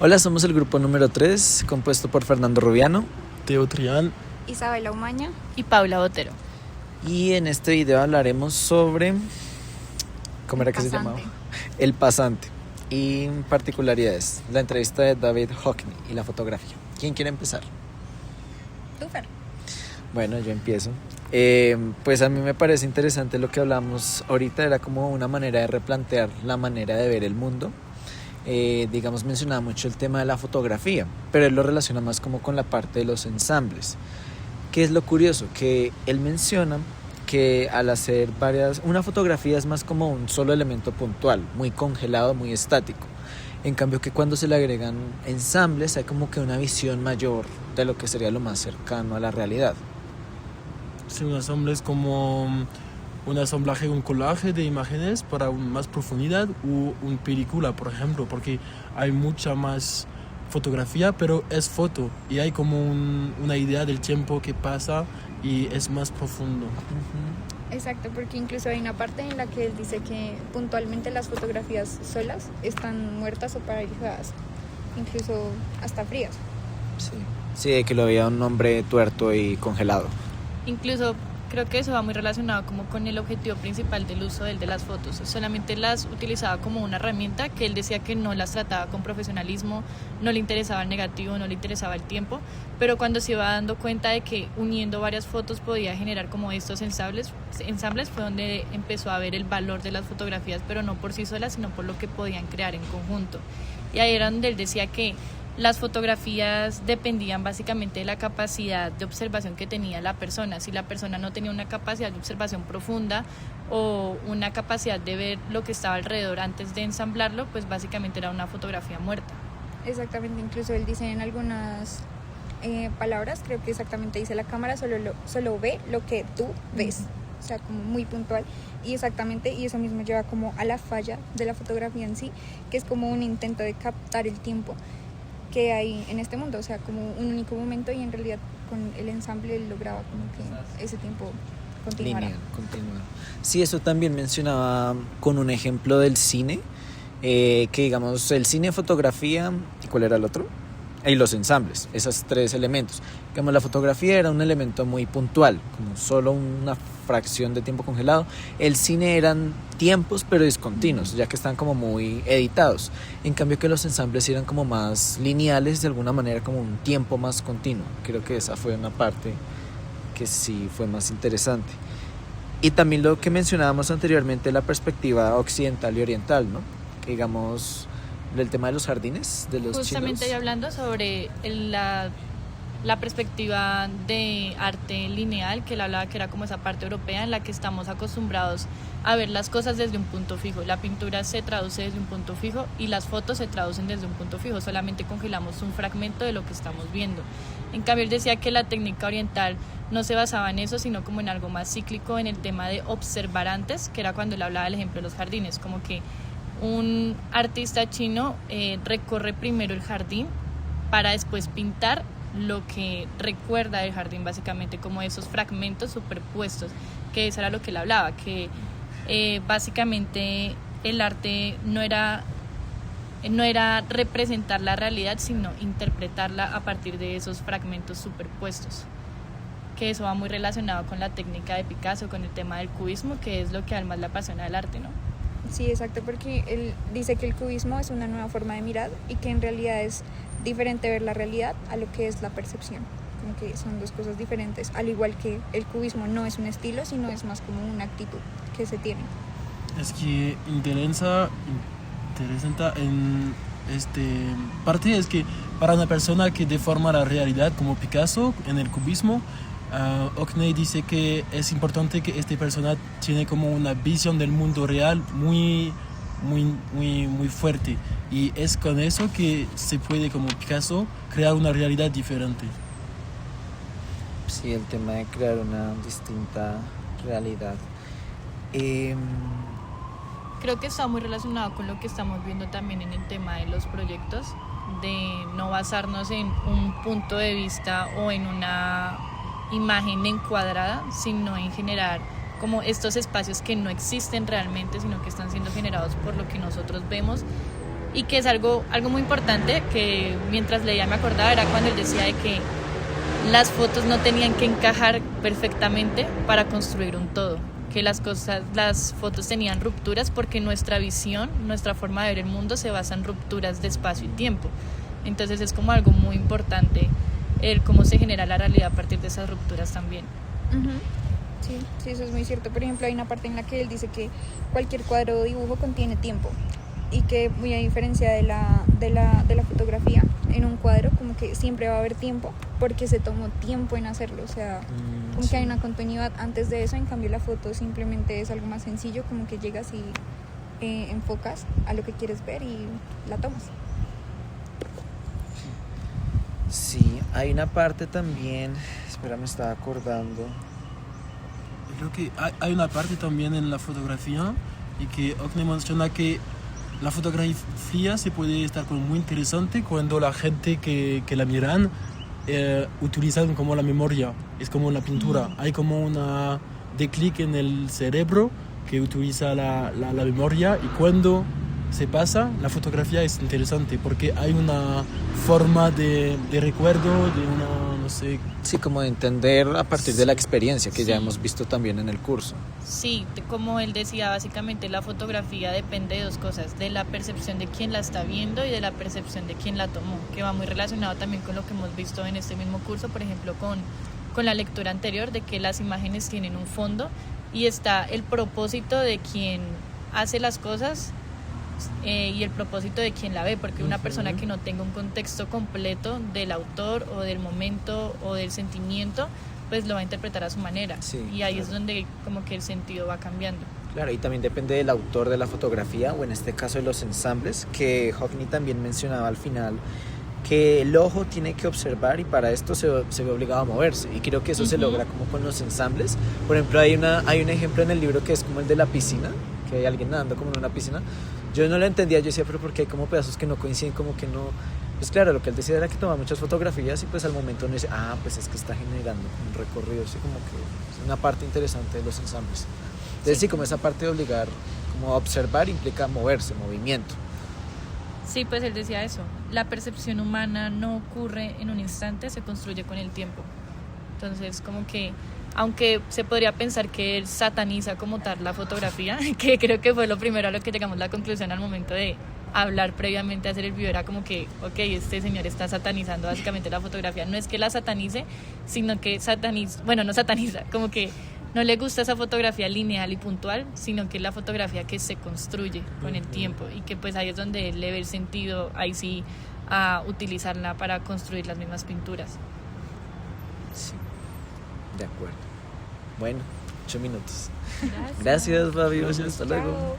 Hola, somos el grupo número 3, compuesto por Fernando Rubiano. Teo Trián. Isabela Umaña y Paula Botero. Y en este video hablaremos sobre... ¿Cómo era que se llamaba? El pasante. Y particularidades. La entrevista de David Hockney y la fotografía. ¿Quién quiere empezar? Tú, Fer. Bueno, yo empiezo. Pues a mí me parece interesante lo que hablamos ahorita. Era como una manera de replantear la manera de ver el mundo. Digamos, mencionaba mucho el tema de la fotografía, pero él lo relaciona más como con la parte de los ensambles. ¿Qué es lo curioso? Que él menciona que al hacer una fotografía es más como un solo elemento puntual, muy congelado, muy estático. En cambio que cuando se le agregan ensambles hay como que una visión mayor de lo que sería lo más cercano a la realidad. Sí, un ensamble es como un ensamblaje, un collage de imágenes para más profundidad o una película, por ejemplo, porque hay mucha más fotografía, pero es foto y hay como una idea del tiempo que pasa y es más profundo. Exacto, porque incluso hay una parte en la que él dice que puntualmente las fotografías solas están muertas o paralizadas, incluso hasta frías. Sí, que lo veía un hombre tuerto y congelado. Incluso creo que eso va muy relacionado como con el objetivo principal del uso de las fotos. Solamente las utilizaba como una herramienta que él decía que no las trataba con profesionalismo, no le interesaba el negativo, no le interesaba el tiempo, pero cuando se iba dando cuenta de que uniendo varias fotos podía generar como estos ensambles fue donde empezó a ver el valor de las fotografías, pero no por sí solas, sino por lo que podían crear en conjunto. Y ahí era donde él decía que las fotografías dependían básicamente de la capacidad de observación que tenía la persona. Si la persona no tenía una capacidad de observación profunda o una capacidad de ver lo que estaba alrededor antes de ensamblarlo, pues básicamente era una fotografía muerta. Exactamente, incluso él dice en algunas palabras, creo que exactamente dice: la cámara solo ve lo que tú ves. O sea, como muy puntual. Y exactamente, y eso mismo lleva como a la falla de la fotografía en sí, que es como un intento de captar el tiempo que hay en este mundo, o sea, como un único momento, y en realidad con el ensamble él lograba como que ese tiempo continuara. Continúa. Sí, eso también mencionaba con un ejemplo del cine, que digamos el cine, fotografía, ¿y cuál era el otro? Y los ensambles, esos tres elementos. Digamos, la fotografía era un elemento muy puntual, como solo una fracción de tiempo congelado. El cine eran tiempos pero discontinuos, ya que están como muy editados. En cambio que los ensambles eran como más lineales, de alguna manera como un tiempo más continuo. Creo que esa fue una parte que sí fue más interesante. Y también lo que mencionábamos anteriormente, la perspectiva occidental y oriental, ¿no? Que digamos, del tema de los jardines, de los justamente chinos. Hablando sobre la perspectiva de arte lineal, que él hablaba que era como esa parte europea en la que estamos acostumbrados a ver las cosas desde un punto fijo. La pintura se traduce desde un punto fijo y las fotos se traducen desde un punto fijo, solamente congelamos un fragmento de lo que estamos viendo. En cambio, él decía que la técnica oriental no se basaba en eso, sino como en algo más cíclico, en el tema de observar antes, que era cuando él hablaba del ejemplo de los jardines, como que un artista chino recorre primero el jardín para después pintar lo que recuerda del jardín, básicamente como esos fragmentos superpuestos, que eso era lo que él hablaba, que básicamente el arte no era representar la realidad, sino interpretarla a partir de esos fragmentos superpuestos, que eso va muy relacionado con la técnica de Picasso, con el tema del cubismo, que es lo que además le apasiona del arte, ¿no? Sí, exacto, porque él dice que el cubismo es una nueva forma de mirar y que en realidad es diferente ver la realidad a lo que es la percepción, como que son dos cosas diferentes, al igual que el cubismo no es un estilo, sino es más como una actitud que se tiene. Es que interesante en parte es que para una persona que deforma la realidad como Picasso en el cubismo, Hockney dice que es importante que esta persona tiene como una visión del mundo real muy fuerte, y es con eso que se puede, como Picasso, crear una realidad diferente. Sí, el tema de crear una distinta realidad. Creo que está muy relacionado con lo que estamos viendo también en el tema de los proyectos, de no basarnos en un punto de vista o en una imagen encuadrada, sino en generar como estos espacios que no existen realmente, sino que están siendo generados por lo que nosotros vemos, y que es algo muy importante que mientras leía me acordaba, era cuando él decía de que las fotos no tenían que encajar perfectamente para construir un todo, que las fotos tenían rupturas porque nuestra visión, nuestra forma de ver el mundo se basa en rupturas de espacio y tiempo. Entonces es como algo muy importante el cómo se genera la realidad a partir de esas rupturas también. Ujú. Sí, sí, eso es muy cierto. Por ejemplo, hay una parte en la que él dice que cualquier cuadro o dibujo contiene tiempo y que, muy a diferencia de la fotografía, en un cuadro como que siempre va a haber tiempo porque se tomó tiempo en hacerlo, o sea, como que hay una continuidad antes de eso. En cambio la foto simplemente es algo más sencillo, como que llegas y enfocas a lo que quieres ver y la tomas. Sí, hay una parte también, espera, me estaba acordando. Creo que hay una parte también en la fotografía y que Ockney menciona que la fotografía se puede estar como muy interesante cuando la gente que la miran utilizan como la memoria, es como la pintura, hay como una clic en el cerebro que utiliza la memoria, y cuando se pasa, la fotografía es interesante porque hay una forma de recuerdo, de una, no sé. Sí, como de entender a partir de la experiencia que ya Sí. hemos visto también en el curso. Sí, como él decía, básicamente la fotografía depende de dos cosas, de la percepción de quien la está viendo y de la percepción de quien la tomó, que va muy relacionado también con lo que hemos visto en este mismo curso, por ejemplo, con la lectura anterior, de que las imágenes tienen un fondo y está el propósito de quien hace las cosas y el propósito de quien la ve, porque una persona que no tenga un contexto completo del autor o del momento o del sentimiento, pues lo va a interpretar a su manera, Sí, y ahí claro. es donde como que el sentido va cambiando. Claro, y también depende del autor de la fotografía, o en este caso de los ensambles, que Hockney también mencionaba al final, que el ojo tiene que observar y para esto se ve obligado a moverse, y creo que eso se logra como con los ensambles. Por ejemplo, hay un ejemplo en el libro que es como el de la piscina, que hay alguien nadando como en una piscina. Yo no lo entendía, yo decía, pero ¿por qué hay como pedazos que no coinciden, como que no? Pues claro, lo que él decía era que tomaba muchas fotografías y pues al momento uno dice, pues es que está generando un recorrido, así como que es una parte interesante de los ensambles. Entonces sí, como esa parte de obligar, como a observar implica moverse, movimiento. Sí, pues él decía eso, la percepción humana no ocurre en un instante, se construye con el tiempo. Entonces, como que, aunque se podría pensar que él sataniza como tal la fotografía, que creo que fue lo primero a lo que llegamos a la conclusión al momento de hablar previamente a hacer el video, era como que, ok, este señor está satanizando básicamente la fotografía. No es que la satanice, sino que no sataniza, como que no le gusta esa fotografía lineal y puntual, sino que es la fotografía que se construye con el tiempo, y que pues ahí es donde él le ve el sentido, ahí sí, a utilizarla para construir las mismas pinturas. Sí, de acuerdo. Bueno, 8 minutos. Gracias, Fabio. Gracias. Hasta luego. Chao.